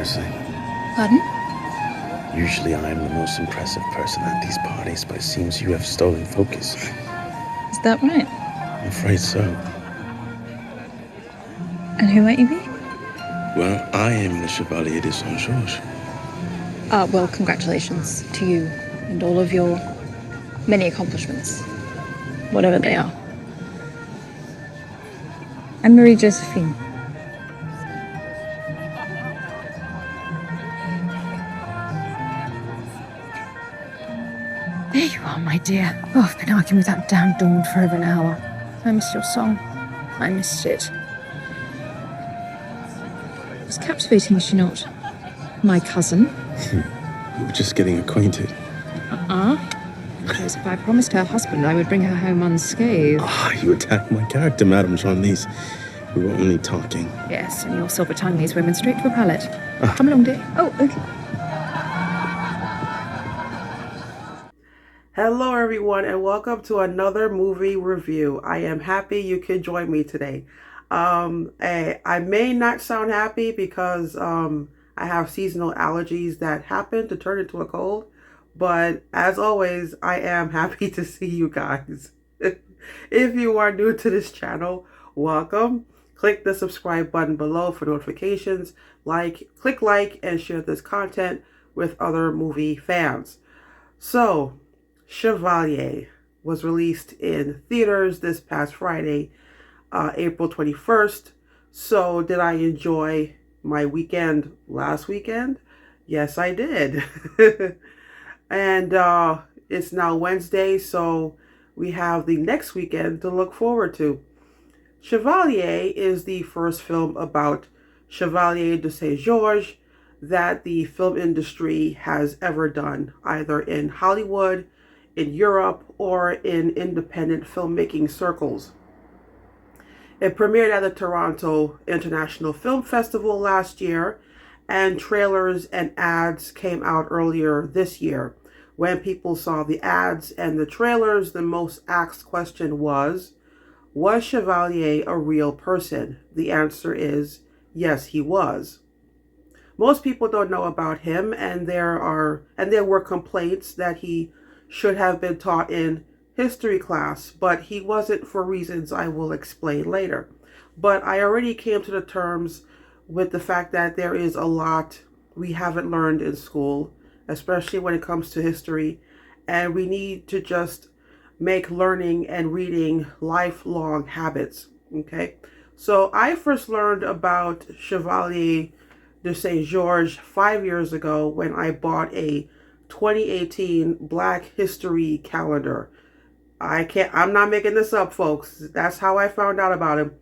embarrassing. Pardon? Usually I am the most impressive person at these parties, but it seems you have stolen focus. Is that right? I'm afraid so. And who might you be? Well, I am the Chevalier de Saint-Georges. Well, congratulations to you and all of your many accomplishments, whatever they are. I'm Marie Josephine. There you are, my dear. Oh, I've been arguing with that damn Dawn for over an hour. I missed your song. I missed it. It's captivating, is she not? My cousin. We were just getting acquainted. Joseph, I promised her husband I would bring her home unscathed. You attacked my character, Madame Jean-Lise. We were only talking. Yes, and your silver tongue leads women straight to a pallet. Come along, dear. Oh, okay. Hello everyone and welcome to another movie review. I am happy you could join me today. I may not sound happy because I have seasonal allergies that happen to turn into a cold, but as always, I am happy to see you guys. If you are new to this channel, welcome. Click the subscribe button below for notifications. Click like and share this content with other movie fans. So, Chevalier was released in theaters this past Friday, April 21st. So did I enjoy my weekend last weekend? Yes, I did. And it's now Wednesday, so we have the next weekend to look forward to. Chevalier is the first film about Chevalier de Saint-Georges that the film industry has ever done, either in Hollywood, in Europe, or in independent filmmaking circles. It premiered at the Toronto International Film Festival last year, and trailers and ads came out earlier this year. When people saw the ads and the trailers, the most asked question was Chevalier a real person? The answer is yes, he was. Most people don't know about him, and there were complaints that he should have been taught in history class, but he wasn't for reasons I will explain later. But I already came to the terms with the fact that there is a lot we haven't learned in school, especially when it comes to history, and we need to just make learning and reading lifelong habits, okay? So I first learned about Chevalier de Saint-Georges 5 years ago when I bought a 2018 Black History calendar. I'm not making this up, folks. That's how I found out about him.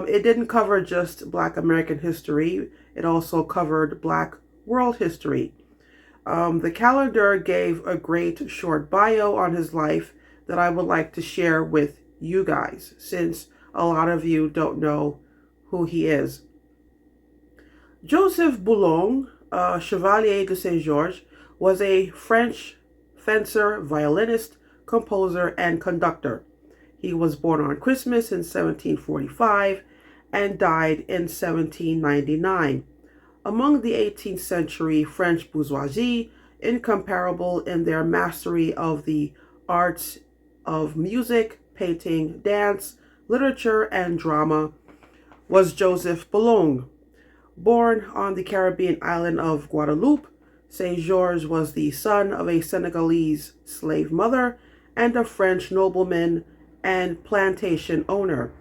It didn't cover just Black American history. It also covered Black world history. The calendar gave a great short bio on his life that I would like to share with you guys, since a lot of you don't know who he is. Joseph Boulogne, Chevalier de Saint-Georges, was a French fencer, violinist, composer, and conductor. He was born on Christmas in 1745 and died in 1799. Among the 18th century French bourgeoisie, incomparable in their mastery of the arts of music, painting, dance, literature, and drama, was Joseph Boulogne. Born on the Caribbean island of Guadeloupe, Saint-Georges was the son of a Senegalese slave mother and a French nobleman and plantation owner.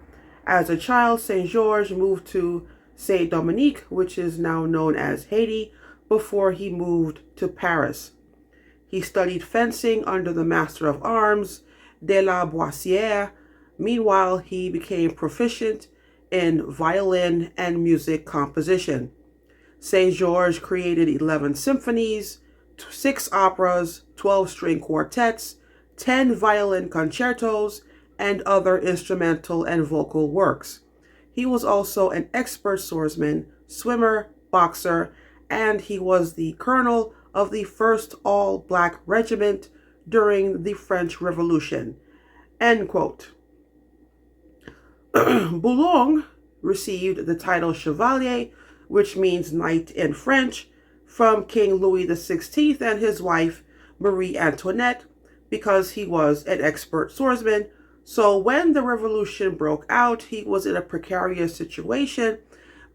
As a child, Saint-Georges moved to Saint-Dominique, which is now known as Haiti, before he moved to Paris. He studied fencing under the Master of Arms, de la Boissière. Meanwhile, he became proficient in violin and music composition. Saint-Georges created 11 symphonies, 6 operas, 12-string quartets, 10 violin concertos, and other instrumental and vocal works. He was also an expert swordsman, swimmer, boxer, and he was the colonel of the first all-black regiment during the French Revolution. End quote. Boulogne received the title Chevalier which means knight in French, from King Louis XVI and his wife Marie Antoinette, because he was an expert swordsman. So when the revolution broke out, he was in a precarious situation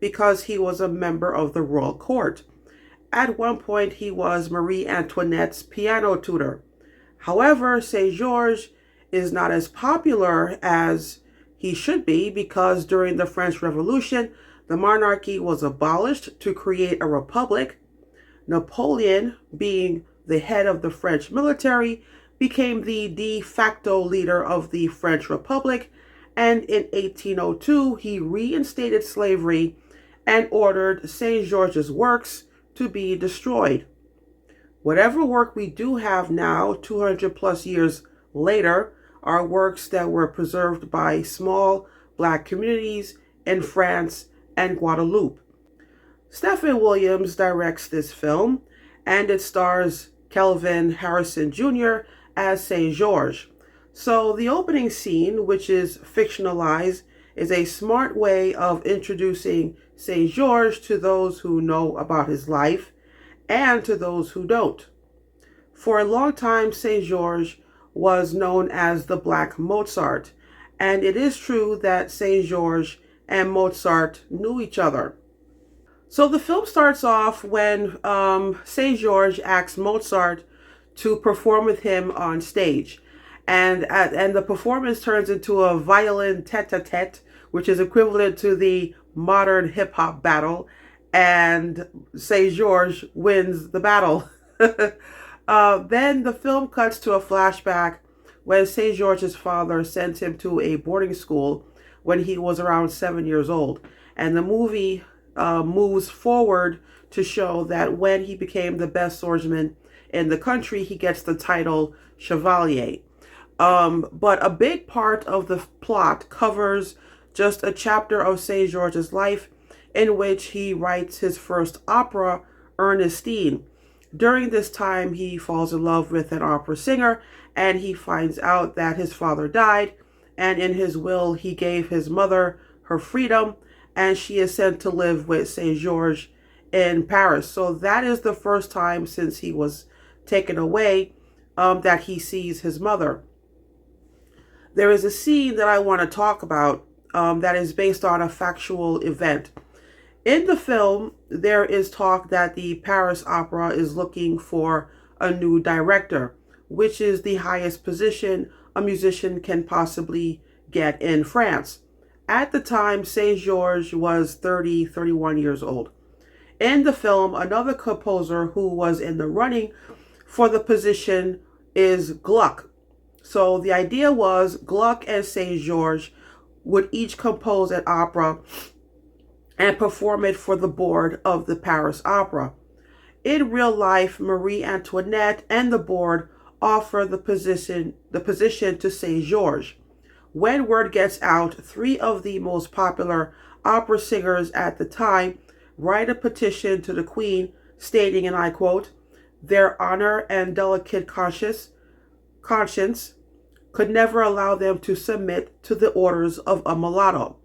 because he was a member of the royal court. At one point, he was Marie Antoinette's piano tutor. However, Saint Georges is not as popular as he should be because during the French Revolution, the monarchy was abolished to create a republic. Napoleon, being the head of the French military, became the de facto leader of the French Republic, and in 1802 he reinstated slavery and ordered Saint George's works to be destroyed. Whatever work we do have now, 200 plus years later, are works that were preserved by small Black communities in France and Guadeloupe. Stephen Williams directs this film, and it stars Kelvin Harrison Jr. as Saint George. So the opening scene, which is fictionalized, is a smart way of introducing Saint George to those who know about his life and to those who don't. For a long time, Saint George was known as the Black Mozart, and it is true that Saint George and Mozart knew each other. So the film starts off when Saint George asks Mozart to perform with him on stage, and the performance turns into a violin tete-a-tete, which is equivalent to the modern hip-hop battle, and Saint George wins the battle. Then the film cuts to a flashback when Saint George's father sent him to a boarding school when he was around 7 years old, and the movie moves forward to show that when he became the best swordsman in the country, he gets the title Chevalier. But a big part of the plot covers just a chapter of Saint George's life in which he writes his first opera, Ernestine. During this time, he falls in love with an opera singer, and he finds out that his father died, and in his will, he gave his mother her freedom, and she is sent to live with Saint George in Paris. So that is the first time since he was taken away that he sees his mother. There is a scene that I want to talk about that is based on a factual event. In the film, there is talk that the Paris Opera is looking for a new director, which is the highest position a musician can possibly get in France. At the time, Saint George was 31 years old. In the film, another composer who was in the running for the position is Gluck. So the idea was Gluck and Saint George would each compose an opera and perform it for the board of the Paris Opera. In real life, Marie Antoinette and the board offer the position to Saint George. When word gets out, 3 of the most popular opera singers at the time write a petition to the Queen stating, and I quote, "Their honor and delicate conscience could never allow them to submit to the orders of a mulatto."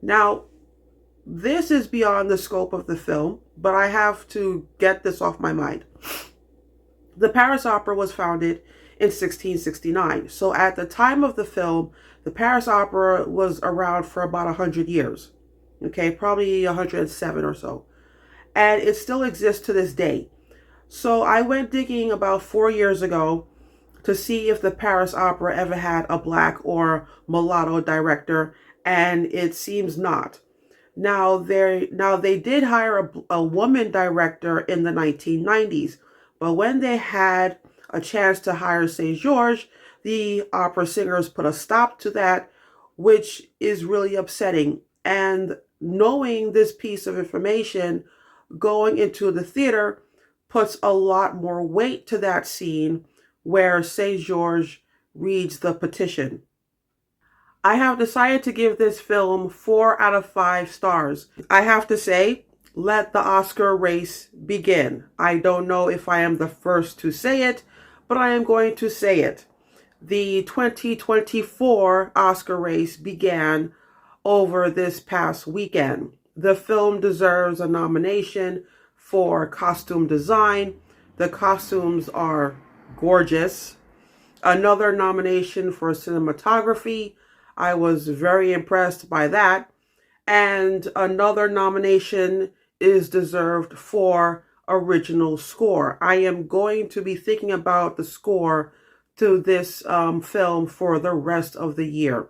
Now, this is beyond the scope of the film, but I have to get this off my mind. The Paris Opera was founded in 1669. So at the time of the film, the Paris Opera was around for about 100 years. Okay, probably 107 or so. And it still exists to this day. So I went digging about 4 years ago to see if the Paris Opera ever had a Black or mulatto director, and it seems not. Now they did hire a woman director in the 1990s, but when they had a chance to hire Saint George, the opera singers put a stop to that, which is really upsetting. And knowing this piece of information going into the theater puts a lot more weight to that scene where Saint George reads the petition. I have decided to give this film 4 out of 5 stars. I have to say, let the Oscar race begin. I don't know if I am the first to say it, but I am going to say it. The 2024 Oscar race began over this past weekend. The film deserves a nomination for costume design. The costumes are gorgeous. Another nomination for cinematography. I was very impressed by that. And another nomination is deserved for original score. I am going to be thinking about the score to this film for the rest of the year.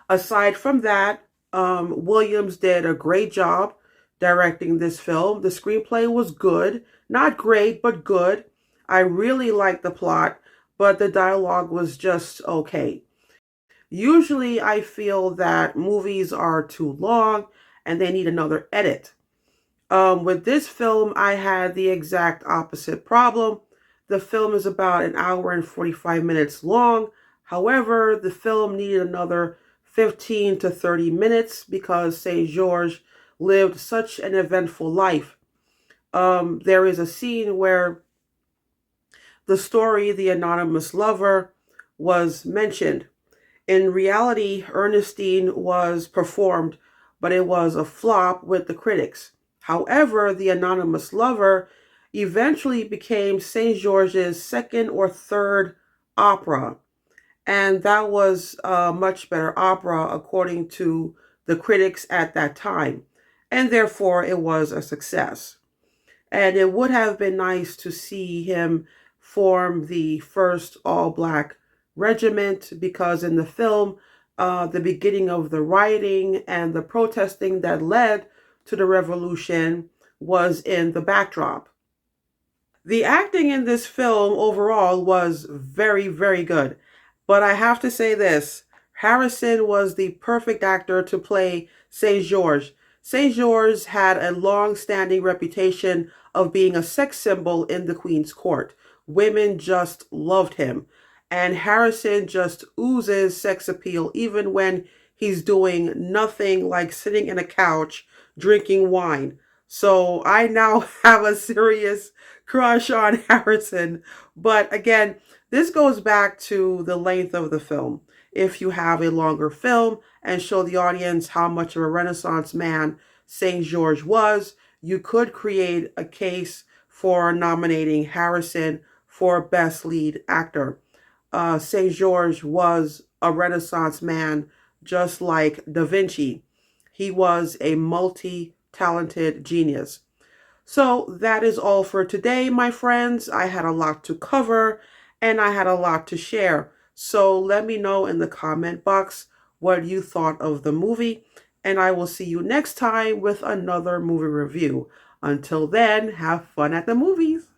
Aside from that, Williams did a great job directing this film. The screenplay was good, not great, but good. I really liked the plot, but the dialogue was just okay. Usually I feel that movies are too long and they need another edit. With this film, I had the exact opposite problem. The film is about an hour and 45 minutes long. However, the film needed another 15 to 30 minutes because St. George lived such an eventful life. There is a scene where the story, The Anonymous Lover, was mentioned. In reality, Ernestine was performed, but it was a flop with the critics. However, The Anonymous Lover eventually became St. George's second or third opera. And that was a much better opera according to the critics at that time. And therefore, it was a success. And it would have been nice to see him form the first all-black regiment, because in the film, the beginning of the rioting and the protesting that led to the revolution was in the backdrop. The acting in this film overall was very, very good. But I have to say this, Harrison was the perfect actor to play St. George. St. George had a long-standing reputation of being a sex symbol in the Queen's court. Women just loved him. And Harrison just oozes sex appeal even when he's doing nothing like sitting in a couch drinking wine. So I now have a serious crush on Harrison. But again, this goes back to the length of the film. If you have a longer film and show the audience how much of a Renaissance man St. George was, you could create a case for nominating Harrison for Best Lead Actor. St. George was a Renaissance man just like Da Vinci. He was a multi-talented genius. So that is all for today, my friends. I had a lot to cover and I had a lot to share. So let me know in the comment box what you thought of the movie, and I will see you next time with another movie review. Until then, have fun at the movies.